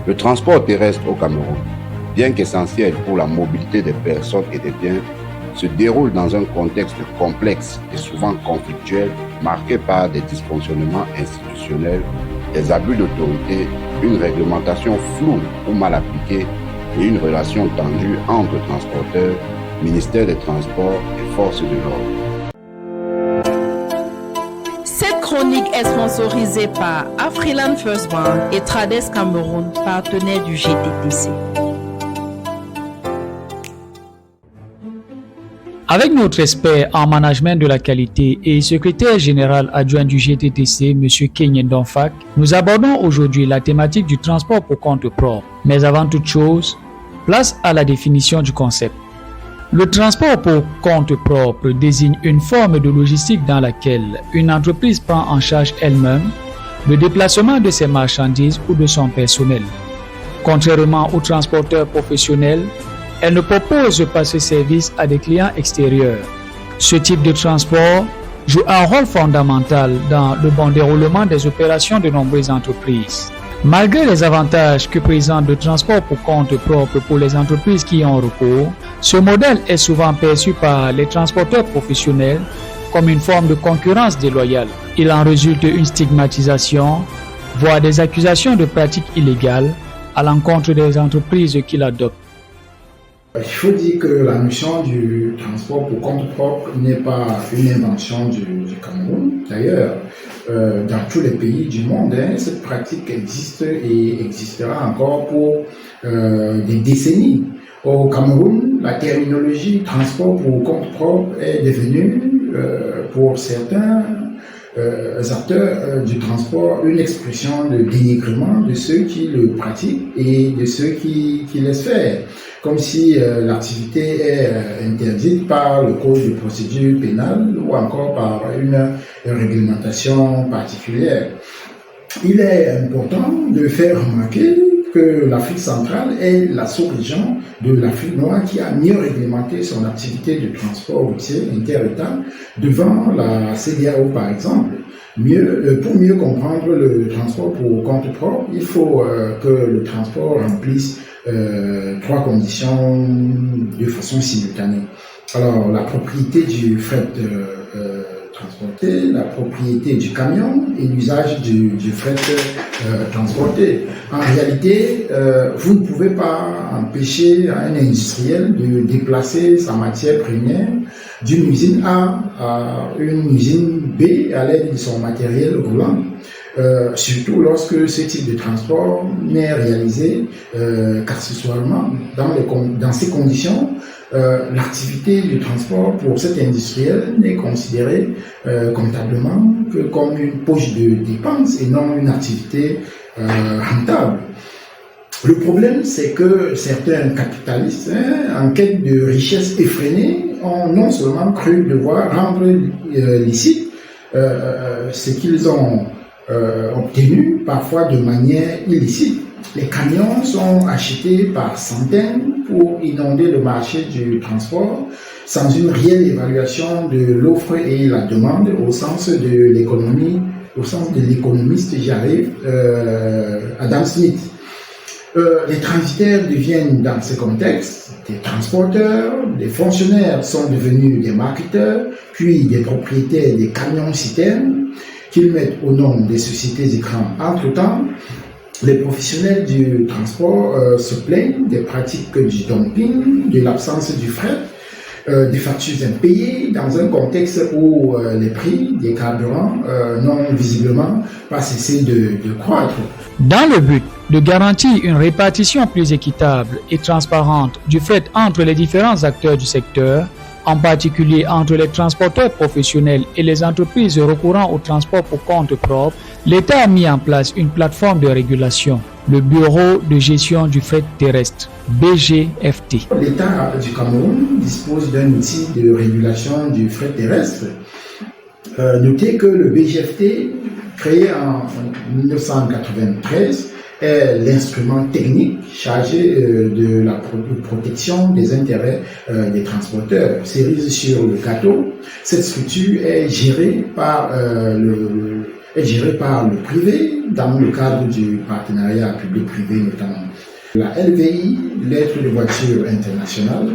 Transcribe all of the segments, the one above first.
Le transport terrestre au Cameroun, bien qu'essentiel pour la mobilité des personnes et des biens, se déroule dans un contexte complexe et souvent conflictuel, marqué par des dysfonctionnements institutionnels, des abus d'autorité, une réglementation floue ou mal appliquée et une relation tendue entre transporteurs, ministère des Transports et forces de l'ordre. Cette chronique est sponsorisée par Afriland First Bank et Trades Cameroun, partenaire du GTTC. Avec notre expert en management de la qualité et secrétaire général adjoint du GTTC, M. Kenyen Donfak, nous abordons aujourd'hui la thématique du transport pour compte propre. Mais avant toute chose, place à la définition du concept. Le transport pour compte propre désigne une forme de logistique dans laquelle une entreprise prend en charge elle-même le déplacement de ses marchandises ou de son personnel. Contrairement aux transporteurs professionnels, elle ne propose pas ce service à des clients extérieurs. Ce type de transport joue un rôle fondamental dans le bon déroulement des opérations de nombreuses entreprises. Malgré les avantages que présente le transport pour compte propre pour les entreprises qui y ont recours, ce modèle est souvent perçu par les transporteurs professionnels comme une forme de concurrence déloyale. Il en résulte une stigmatisation, voire des accusations de pratiques illégales à l'encontre des entreprises qui l'adoptent. Il faut dire que la notion du transport pour compte propre n'est pas une invention du Cameroun. D'ailleurs, dans tous les pays du monde, cette pratique existe et existera encore pour des décennies. Au Cameroun, la terminologie transport pour compte propre est devenue, pour certains acteurs du transport, une expression de dénigrement de ceux qui le pratiquent et de ceux qui laissent faire. Comme si l'activité est interdite par le code de procédure pénale ou encore par une réglementation particulière. Il est important de faire remarquer que l'Afrique centrale est la sous-région de l'Afrique noire qui a mieux réglementé son activité de transport routier inter-État devant la CEDEAO par exemple. Pour mieux comprendre le transport pour compte propre, il faut que le transport remplisse trois conditions de façon simultanée. Alors, la propriété du fret transporté, la propriété du camion et l'usage du fret transporté. En réalité, vous ne pouvez pas empêcher un industriel de déplacer sa matière première d'une usine A à une usine B à l'aide de son matériel roulant. Surtout lorsque ce type de transport n'est réalisé qu'accessoirement. Dans ces conditions, l'activité du transport pour cet industriel n'est considérée comptablement que comme une poche de dépenses et non une activité rentable. Le problème, c'est que certains capitalistes, en quête de richesse effrénée, ont non seulement cru devoir rendre licite ce qu'ils ont obtenu, parfois de manière illicite. Les camions sont achetés par centaines pour inonder le marché du transport sans une réelle évaluation de l'offre et la demande au sens de l'économie, au sens de l'économiste, Adam Smith. Les transitaires deviennent dans ce contexte des transporteurs, des fonctionnaires sont devenus des marketeurs, puis des propriétaires des camions-citernes qu'ils mettent au nom des sociétés écrans. Entre-temps, les professionnels du transport se plaignent des pratiques du dumping, de l'absence du fret, des factures impayées dans un contexte où les prix des carburants n'ont visiblement pas cessé de croître. Dans le but de garantir une répartition plus équitable et transparente du fret entre les différents acteurs du secteur, en particulier entre les transporteurs professionnels et les entreprises recourant au transport pour compte propre, l'État a mis en place une plateforme de régulation, le Bureau de gestion du fret terrestre, BGFT. L'État du Cameroun dispose d'un outil de régulation du fret terrestre. Notez que le BGFT, créé en 1993, est l'instrument technique chargé de la protection des intérêts des transporteurs. Cerise sur le gâteau, cette structure est gérée par est gérée par le privé dans le cadre du partenariat public-privé notamment. La LVI, lettre de voiture internationale,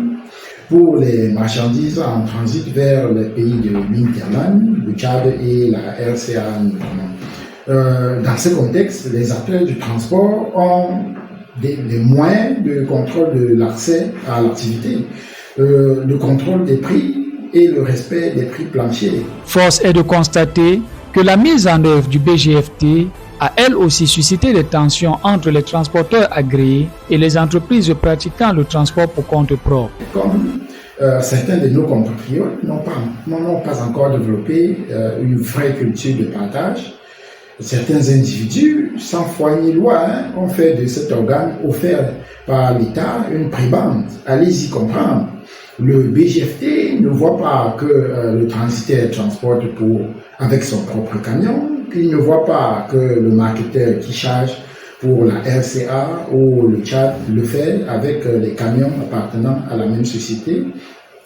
pour les marchandises en transit vers les pays de l'Interland, le Tchad et la RCA notamment. Dans ce contexte, les acteurs du transport ont des moyens de contrôle de l'accès à l'activité, le contrôle des prix et le respect des prix planchers. Force est de constater que la mise en œuvre du BGFT a elle aussi suscité des tensions entre les transporteurs agréés et les entreprises pratiquant le transport pour compte propre. Comme certains de nos compatriotes n'ont pas encore développé une vraie culture de partage, certains individus, sans foi ni loi, ont fait de cet organe offert par l'État une prébende. Allez-y comprendre. Le BGFT ne voit pas que le transitaire transporte avec son propre camion. Il ne voit pas que le marketeur qui charge pour la RCA ou le Tchad le fait avec les camions appartenant à la même société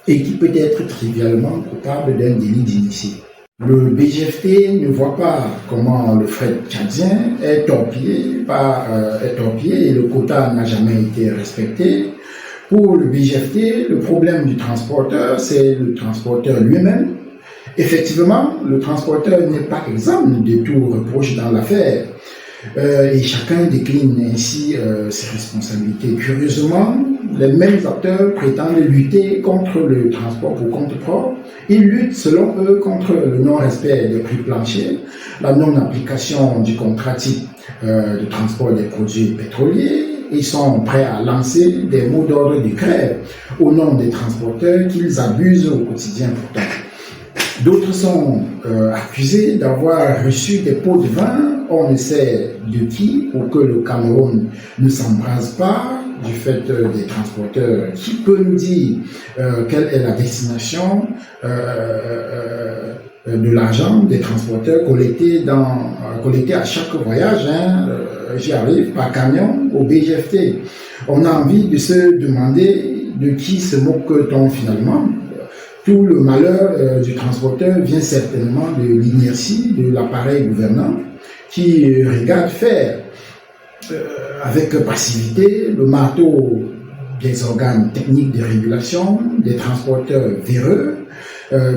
et qui peut être trivialement coupable d'un délit d'initié. Le BGFT ne voit pas comment le fret tchadien est torpillé et le quota n'a jamais été respecté. Pour le BGFT, le problème du transporteur, c'est le transporteur lui-même. Effectivement, le transporteur n'est pas exempt de tout reproche dans l'affaire et chacun décline ainsi ses responsabilités. Curieusement, les mêmes acteurs prétendent lutter contre le transport pour compte propre. Ils luttent selon eux contre le non-respect des prix planchers, la non-application du contrat type de transport des produits pétroliers. Ils sont prêts à lancer des mots d'ordre de grève au nom des transporteurs qu'ils abusent au quotidien pourtant. D'autres sont accusés d'avoir reçu des pots de vin, on ne sait de qui, pour que le Cameroun ne s'embrase pas du fait des transporteurs. Qui peut nous dire quelle est la destination de l'argent des transporteurs collecté à chaque voyage, j'y arrive, par camion au BGFT. On a envie de se demander de qui se moque-t-on finalement. Tout le malheur du transporteur vient certainement de l'inertie de l'appareil gouvernant qui regarde faire avec passivité le marteau des organes techniques de régulation, des transporteurs véreux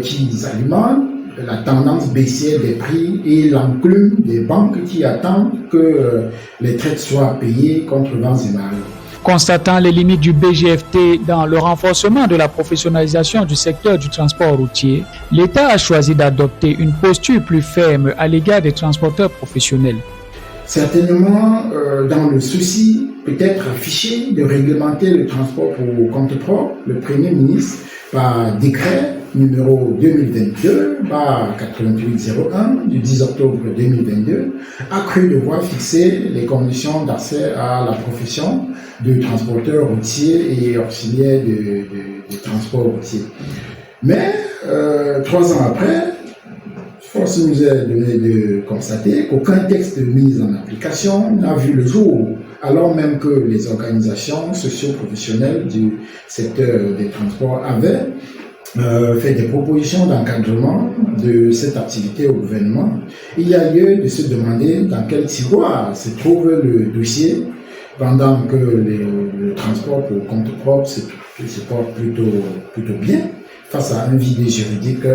qui alimentent la tendance baissière des prix et l'enclume des banques qui attendent que les traites soient payées contre vents et marées. Constatant les limites du BGFT dans le renforcement de la professionnalisation du secteur du transport routier, l'État a choisi d'adopter une posture plus ferme à l'égard des transporteurs professionnels. Certainement, dans le souci peut-être affiché de réglementer le transport pour compte propre, le Premier ministre, par décret numéro 2022/8801 du 10 octobre 2022, a cru devoir fixer les conditions d'accès à la profession de transporteur routier et auxiliaire de transport routier. Mais 3 ans après, force nous est donnée de constater qu'aucun texte mis en application n'a vu le jour, alors même que les organisations socio-professionnelles du secteur des transports avaient fait des propositions d'encadrement de cette activité au gouvernement. Il y a lieu de se demander dans quel tiroir se trouve le dossier pendant que le transport pour compte propre se porte plutôt bien face à un vide juridique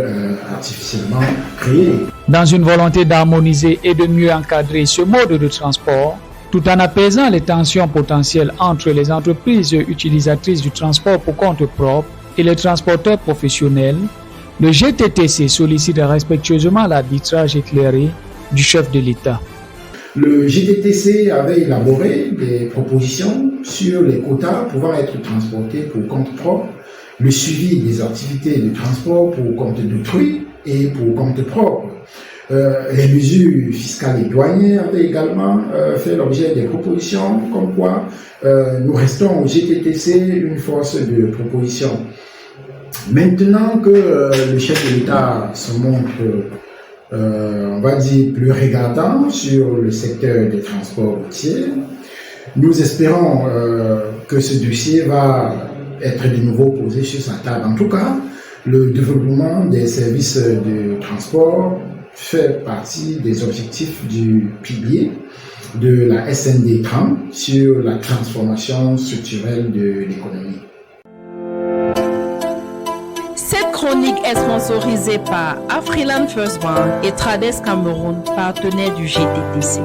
artificiellement créé. Dans une volonté d'harmoniser et de mieux encadrer ce mode de transport, tout en apaisant les tensions potentielles entre les entreprises utilisatrices du transport pour compte propre et les transporteurs professionnels, le GTTC sollicite respectueusement l'arbitrage éclairé du chef de l'État. Le GTTC avait élaboré des propositions sur les quotas pouvant être transportés pour compte propre, le suivi des activités de transport pour compte d'autrui et pour compte propre. Les mesures fiscales et douanières avaient également fait l'objet des propositions, comme quoi nous restons au GTTC une force de proposition. Maintenant que le chef de l'État se montre, on va dire, plus regardant sur le secteur des transports routiers, nous espérons que ce dossier va être de nouveau posé sur sa table. En tout cas, le développement des services de transport fait partie des objectifs du pilier de la SND 30 sur la transformation structurelle de l'économie. Cette chronique est sponsorisée par Afriland First Bank et Trades Cameroun, partenaires du GTTC.